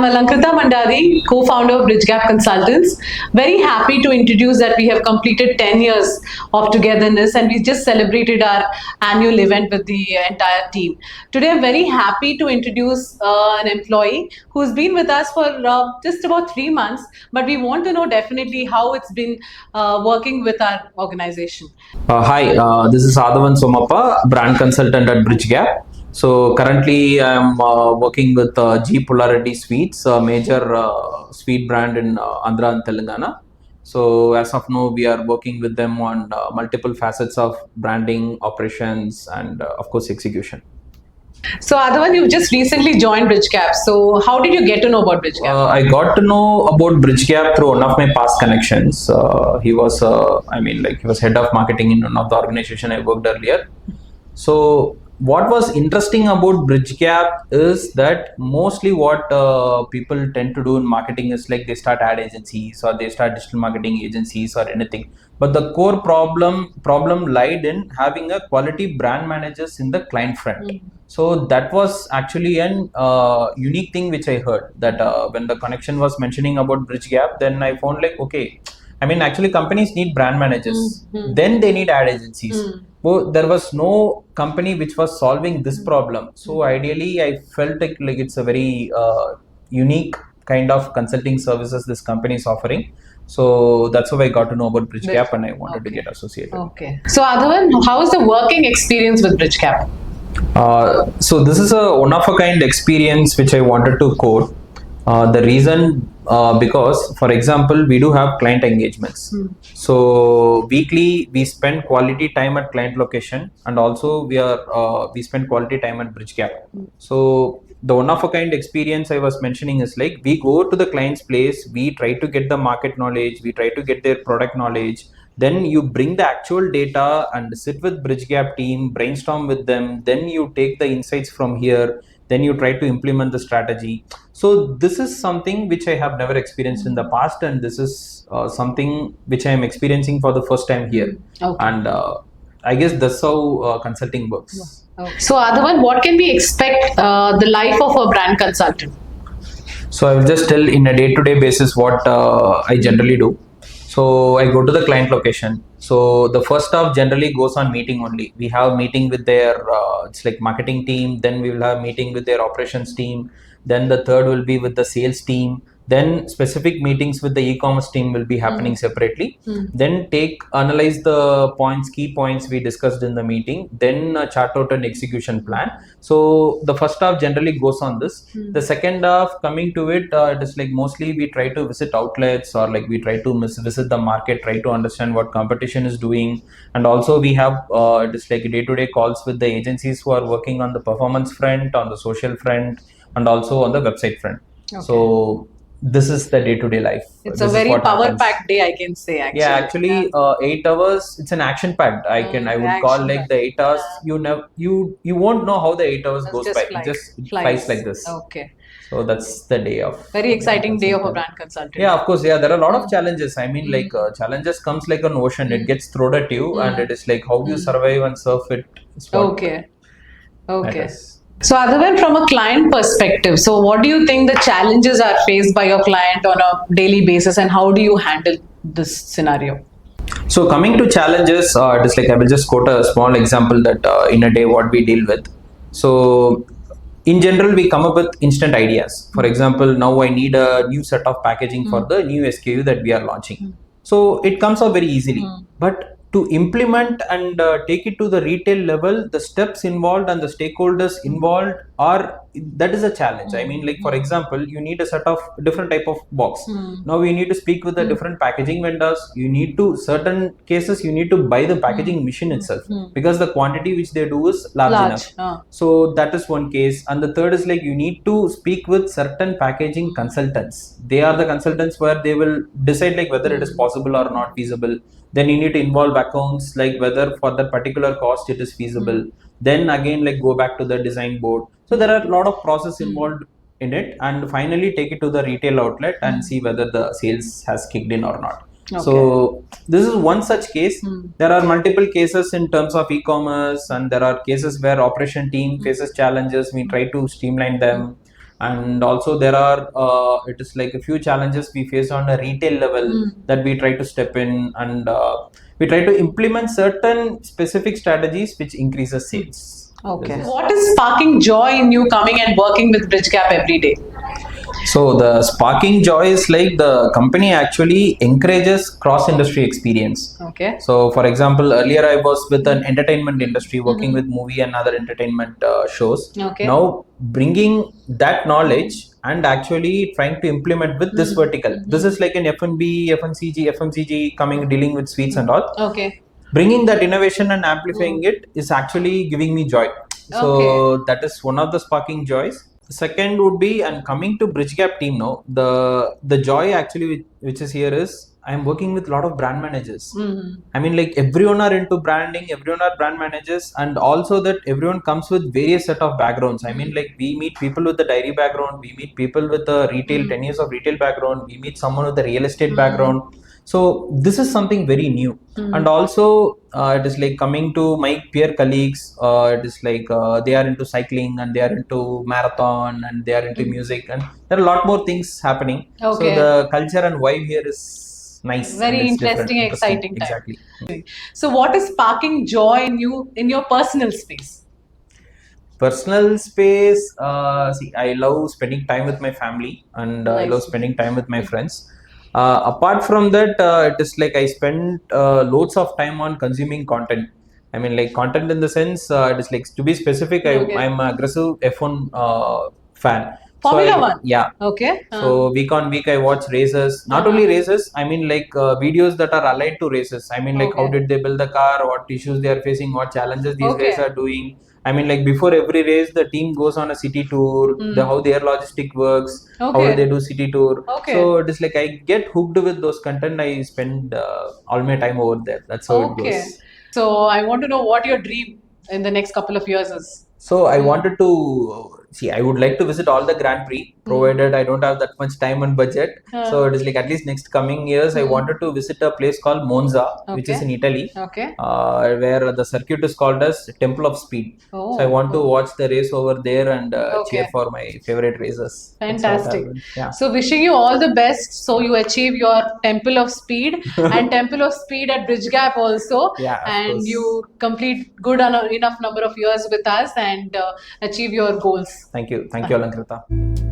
Alankrita Mandari, co-founder of Bridgegap Consultants. Very happy to introduce that we have completed 10 years of togetherness and we just celebrated our annual event with the entire team. Today I'm very happy to introduce an employee who's been with us for just about 3 months, but we want to know definitely how it's been working with our organization. Hi, this is Aadhavan Somappa, brand consultant at Bridgegap. So currently I'm working with G Polarity Sweets, a major sweet brand in Andhra and Telangana. So as of now, we are working with them on multiple facets of branding, operations, and of course execution. So Aadhavan, you've just recently joined Bridgegap. So how did you get to know about Bridgegap? I got to know about Bridgegap through one of my past connections. He was, he was head of marketing in one of the organization I worked earlier. So what was interesting about Bridgegap is that mostly what people tend to do in marketing is like they start ad agencies or they start digital marketing agencies or anything. But the core problem lied in having a quality brand managers in the client front. So that was actually an unique thing which I heard, that when the connection was mentioning about Bridgegap, then I found like, okay, I mean, actually companies need brand managers, then they need ad agencies. Well, there was no company which was solving this problem. So ideally, I felt like it's a very unique kind of consulting services this company is offering. So that's how I got to know about Bridgegap and I wanted to get associated. Okay. So Aadhavan, how is the working experience with Bridgegap? So this is a one-of-a-kind experience which I wanted to quote. The reason because, for example, we do have client engagements. So weekly we spend quality time at client location, and also we spend quality time at Bridgegap. So the one-of-a-kind experience I was mentioning is like we go to the client's place, we try to get the market knowledge, we try to get their product knowledge. Then you bring the actual data and sit with Bridgegap team, brainstorm with them. Then you take the insights from here. Then you try to implement the strategy. So this is something which I have never experienced in the past, and this is something which I am experiencing for the first time here. Okay. And I guess that's how consulting works. Okay. So Aadhavan, what can we expect the life of a brand consultant? So I will just tell in a day-to-day basis what I generally do. So I go to the client location. So the first stop generally goes on meeting only. We have meeting with their it's like marketing team. Then we will have meeting with their operations team. Then the third will be with the sales team. Then specific meetings with the e-commerce team will be happening separately. Then analyze the key points we discussed in the meeting. Then chart out an execution plan. So the first half generally goes on this. The second half, coming to it, it is like mostly we try to visit outlets, or like we try to visit the market, try to understand what competition is doing. And also we have it is like day-to-day calls with the agencies who are working on the performance front, on the social front, and also on the website front. Okay. So this is the day-to-day life. It's a very power-packed day, I can say. Actually, yeah, actually, 8 hours. It's an action-packed. I would call like the 8 hours. Yeah. You won't know how the 8 hours goes by. It just flies like this. Okay. So that's the day of. Very exciting day of a brand consultant. Yeah, of course. Yeah, there are a lot of challenges. I mean, like challenges comes like an ocean. It gets thrown at you, and it is like how do you survive and surf it. Okay. So Aadhavan, from a client perspective, so what do you think the challenges are faced by your client on a daily basis, and how do you handle this scenario? So coming to challenges, it is like I will just quote a small example that in a day what we deal with. So in general, we come up with instant ideas. For example, now I need a new set of packaging for the new SKU that we are launching. So it comes up very easily, but to implement and take it to the retail level, the steps involved and the stakeholders involved that is a challenge. I mean, like for example, you need a set of different type of box. Now you need to speak with the different packaging vendors. You need to, certain cases, you need to buy the packaging machine itself because the quantity which they do is large enough. So that is one case. And the third is like you need to speak with certain packaging consultants. They are the consultants where they will decide like whether it is possible or not feasible. Then you need to involve accounts, like whether for that particular cost it is feasible. Then again, like go back to the design board. So there are a lot of process involved in it, and finally take it to the retail outlet and see whether the sales has kicked in or not. Okay. So this is one such case. There are multiple cases in terms of e-commerce, and there are cases where operation team faces challenges. We try to streamline them. and also there are it is like a few challenges we face on a retail level that we try to step in, and we try to implement certain specific strategies which increases sales. Okay. What is sparking joy in you coming and working with Bridgegap every day? So the sparking joy is like the company actually encourages cross-industry experience. Okay. So for example, earlier I was with an entertainment industry working with movie and other entertainment shows. Okay. Now bringing that knowledge and actually trying to implement with this vertical. This is like an F&B, FMCG coming dealing with sweets and all. Okay. Bringing that innovation and amplifying it is actually giving me joy. So that is one of the sparking joys. Second would be, and coming to Bridgegap team now, the joy actually which is here is I am working with a lot of brand managers. I mean, like everyone are into branding, everyone are brand managers, and also that everyone comes with various set of backgrounds. I mean, like we meet people with the dairy background, we meet people with the retail 10 years of retail background, we meet someone with the real estate background. So this is something very new. And also it is like coming to my peer colleagues, it is like they are into cycling and they are into marathon and they are into music, and there are a lot more things happening. So the culture and vibe here is nice, very interesting, exciting time. Exactly. So what is sparking joy in you in your personal space? Personal space, see, I love spending time with my family, and I love spending time with my friends. Apart from that, it is like I spend loads of time on consuming content. I mean, like content in the sense, it is like, to be specific, I'm an aggressive F1 fan. Formula One? Yeah. Okay. So week on week I watch races. Not only races, I mean like videos that are allied to races. I mean like how did they build the car, what issues they are facing, what challenges these guys are doing. I mean like before every race the team goes on a city tour, how their logistic works, how they do city tour. So it is like I get hooked with those content. I spend all my time over there. That's how it goes. So I want to know what your dream in the next couple of years is. So I wanted to see, I would like to visit all the Grand Prix, provided I don't have that much time and budget. So it is like at least next coming years, I wanted to visit a place called Monza, which is in Italy, where the circuit is called as Temple of Speed. So I want to watch the race over there and cheer for my favorite racers. Fantastic. So wishing you all the best so you achieve your Temple of Speed and Temple of Speed at Bridgegap also. And you complete good enough number of years with us and achieve your goals. Thank you. Thank you, Alankrita.